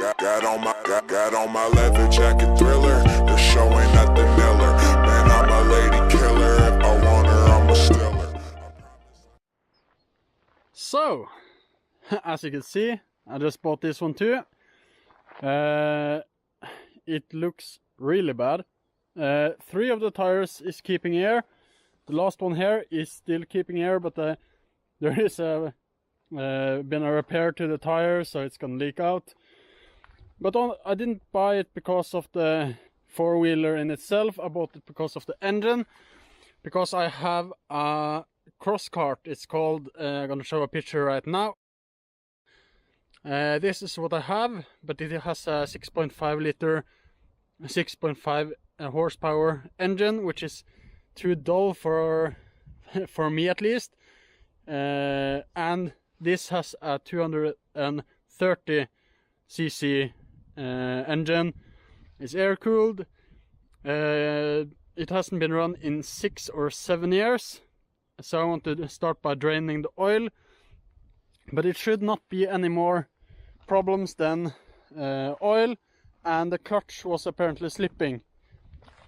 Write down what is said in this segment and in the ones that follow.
Got on my leather jacket thriller. The show ain't nothing iller. Man, I'm a lady killer. If I want her, I'm a stealer. So, as you can see, I just bought this one too. It looks really bad. 3 of the tires is keeping air. The last one here is still keeping air, but there is been a repair to the tire, so it's gonna leak out. But I didn't buy it because of the four-wheeler in itself. I bought it because of the engine, because I have a cross cart. It's called, I'm gonna show a picture right now. This is what I have, but it has a 6.5 liter 6.5 horsepower engine, which is too dull for me at least. And this has a 230 cc engine. It's air cooled. It hasn't been run in 6 or 7 years, so I want to start by draining the oil. But it should not be any more problems than oil, and the clutch was apparently slipping,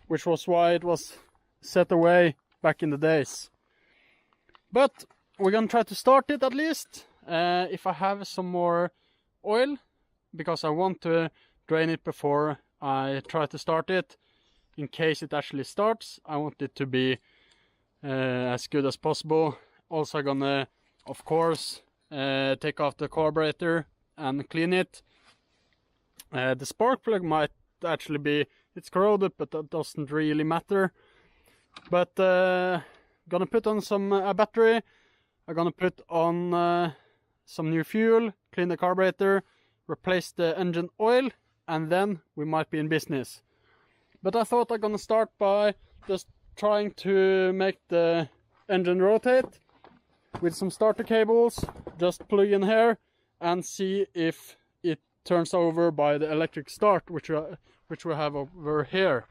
which was why it was set away back in the days. But we're gonna try to start it at least, if I have some more oil, because I want to drain it before I try to start it. In case it actually starts, I want it to be as good as possible. Also gonna, of course, take off the carburetor and clean it. The spark plug might actually be, it's corroded, but that doesn't really matter. But gonna put on some battery. I'm gonna put on some new fuel, clean the carburetor, replace the engine oil, and then we might be in business. But I thought I'm gonna start by just trying to make the engine rotate with some starter cables. Just plug in here and see if it turns over by the electric start, which we have over here.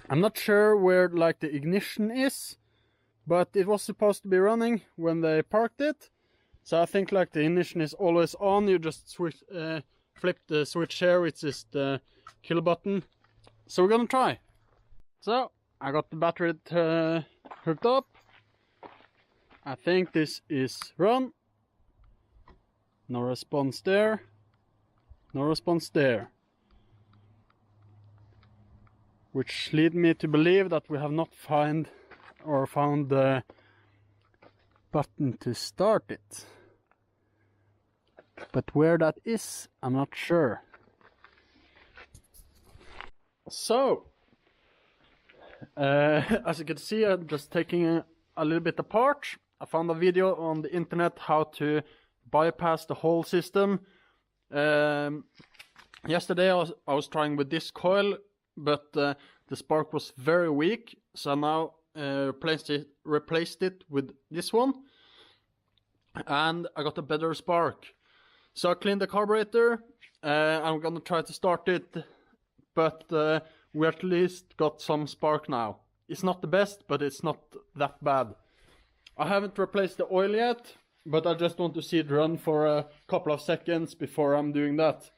I'm not sure where like the ignition is, but it was supposed to be running when they parked it. So I think like the ignition is always on. You just switch, flip the switch here, which is the kill button. So we're gonna try. So I got the battery hooked up. I think this is run. No response there. No response there. Which lead me to believe that we have not found the button to start it. But where that is, I'm not sure. So, as you can see, I'm just taking a little bit apart. I found a video on the internet how to bypass the whole system. Yesterday I was trying with this coil, but the spark was very weak, so now replaced it with this one, and I got a better spark. So I cleaned the carburetor. I'm gonna try to start it, but we at least got some spark now. It's not the best, but it's not that bad. I haven't replaced the oil yet, but I just want to see it run for a couple of seconds before I'm doing that.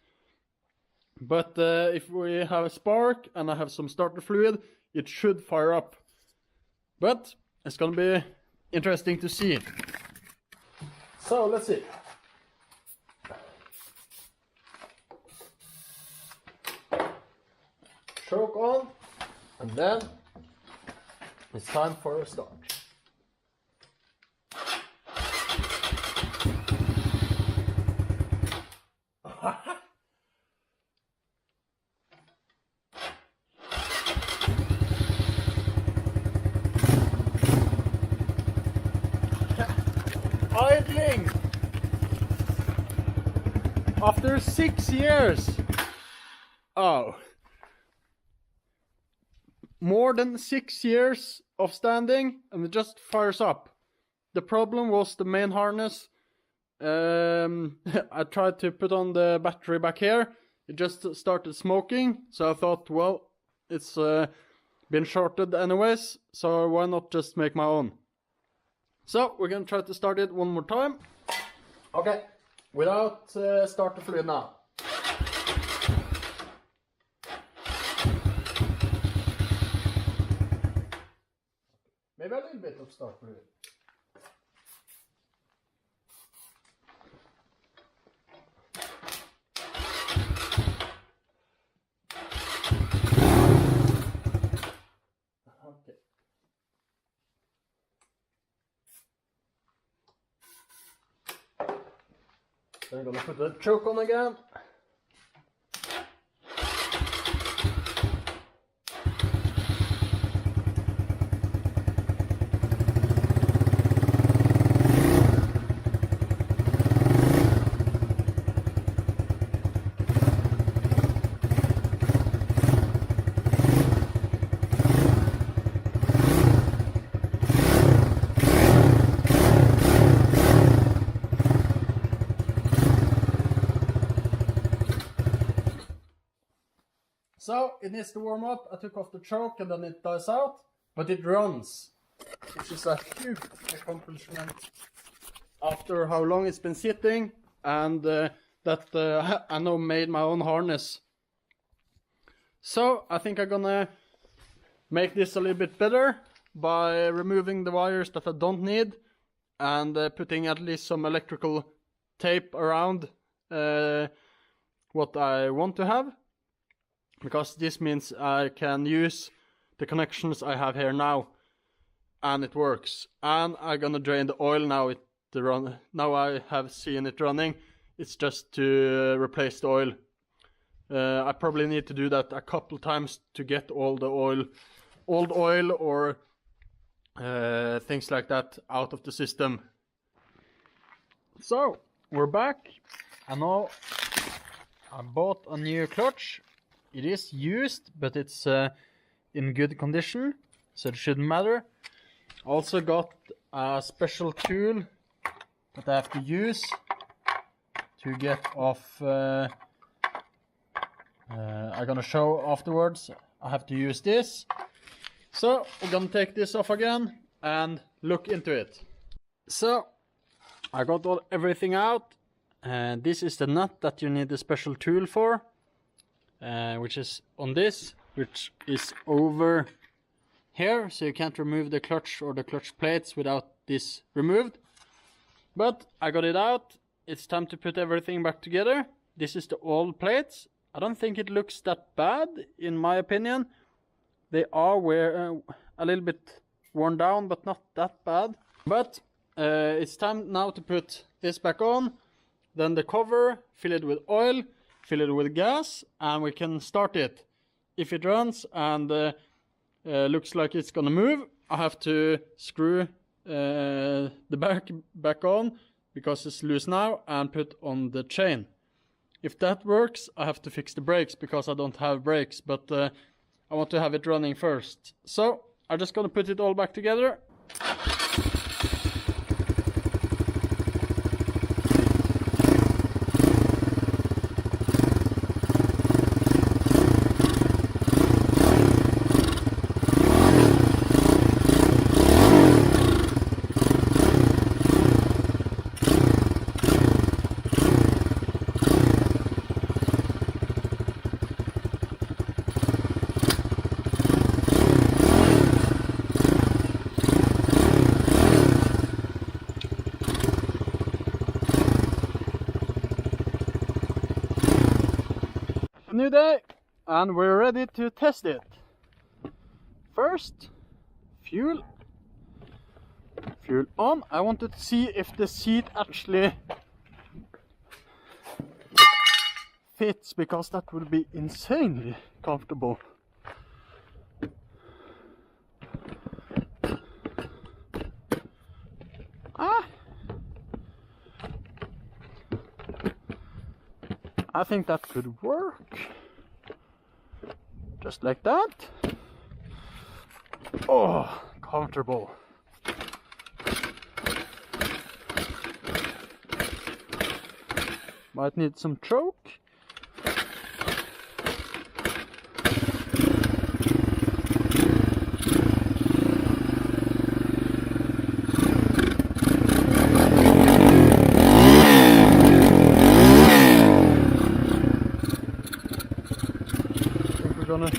But if we have a spark and I have some starter fluid, it should fire up. But it's gonna be interesting to see. So let's see. Choke on, and then it's time for a start. Idling after 6 years. Oh, more than 6 years of standing, and it just fires up. The problem was the main harness. I tried to put on the battery back here. It just started smoking, so I thought, well, it's been shorted anyways, so why not just make my own? So we're gonna try to start it one more time. Okay, without starter fluid now. oppstart på det. Okay. Then I'm gonna put the choke on again. So it needs to warm up. I took off the choke and then it dies out, but it runs, which is a huge accomplishment after how long it's been sitting, and that I now made my own harness. So I think I'm gonna make this a little bit better by removing the wires that I don't need and putting at least some electrical tape around what I want to have. Because this means I can use the connections I have here now, and it works. And I'm gonna drain the oil now. Now I have seen it running. It's just to replace the oil. I probably need to do that a couple times to get all the old oil or things like that out of the system. So we're back, and now I bought a new clutch. It is used, but it's in good condition, so it shouldn't matter. Also got a special tool that I have to use to get off. I'm gonna show afterwards. I have to use this. So we're gonna take this off again and look into it. So I got everything out, and this is the nut that you need a special tool for. Which is on this, which is over here, so you can't remove the clutch or the clutch plates without this removed. But I got it out. It's time to put everything back together. This is the old plates. I don't think it looks that bad, in my opinion. They are a little bit worn down, but not that bad. But it's time now to put this back on. Then the cover, fill it with oil, fill it with gas, and we can start it. If it runs and looks like it's gonna move, I have to screw the back on because it's loose now and put on the chain. If that works, I have to fix the brakes because I don't have brakes, but I want to have it running first. So I'm just gonna put it all back together. New day, and we're ready to test it. First, fuel on. I wanted to see if the seat actually fits, because that will be insanely comfortable. I think that could work. Just like that. Oh, comfortable. Might need some choke. Gonna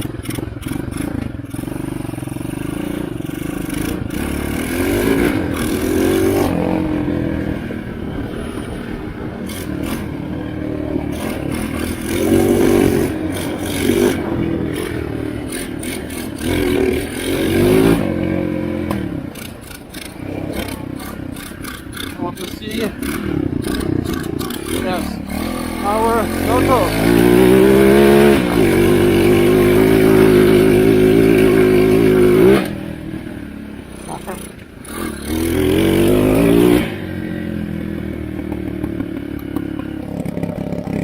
want to see, yes, our logo.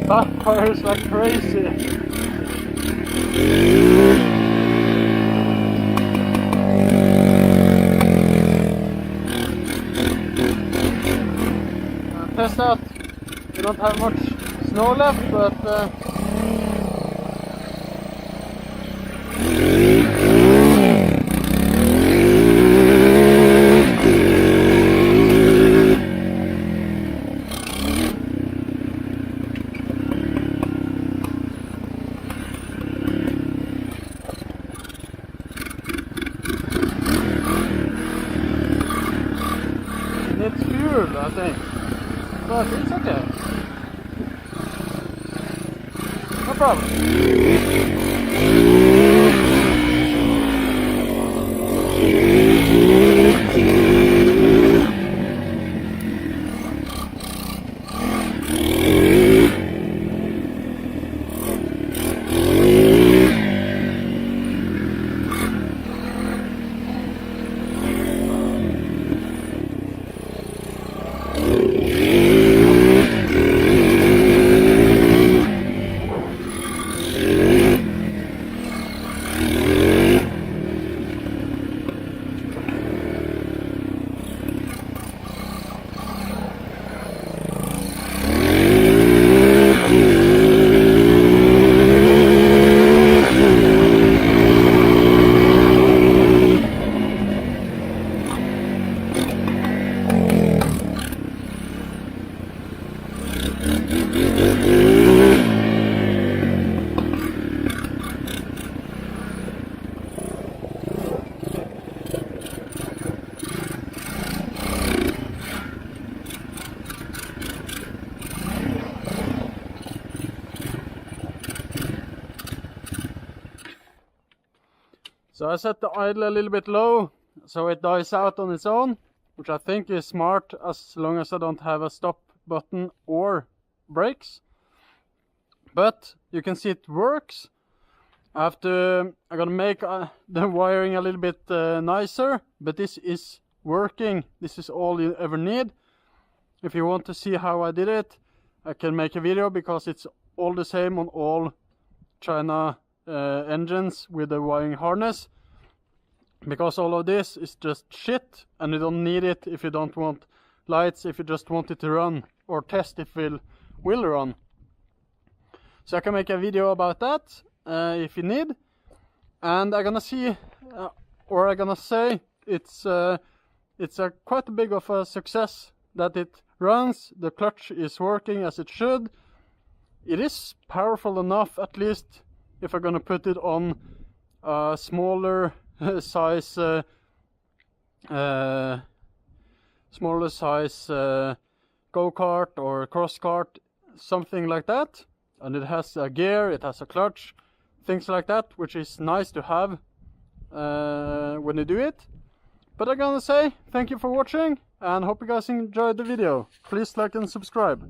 Backfires like crazy. Test out. We don't have much snow left, but it's fuel, I think. But it's okay. No problem. So I set the idle a little bit low so it dies out on its own, which I think is smart as long as I don't have a stop button or brakes. But you can see it works. I'm gonna make the wiring a little bit nicer, but this is working. This is all you ever need. If you want to see how I did it, I can make a video because it's all the same on all China engines with the wiring harness, because all of this is just shit and you don't need it if you don't want lights, if you just want it to run or test if it will run. So I can make a video about that if you need, and I'm gonna see or I'm gonna say it's quite a big of a success that it runs. The clutch is working as it should. It is powerful enough, at least if I'm gonna put it on a smaller size go-kart or cross-kart, something like that. And it has a gear, it has a clutch, things like that, which is nice to have when you do it. But I'm gonna say thank you for watching and hope you guys enjoyed the video. Please like and subscribe.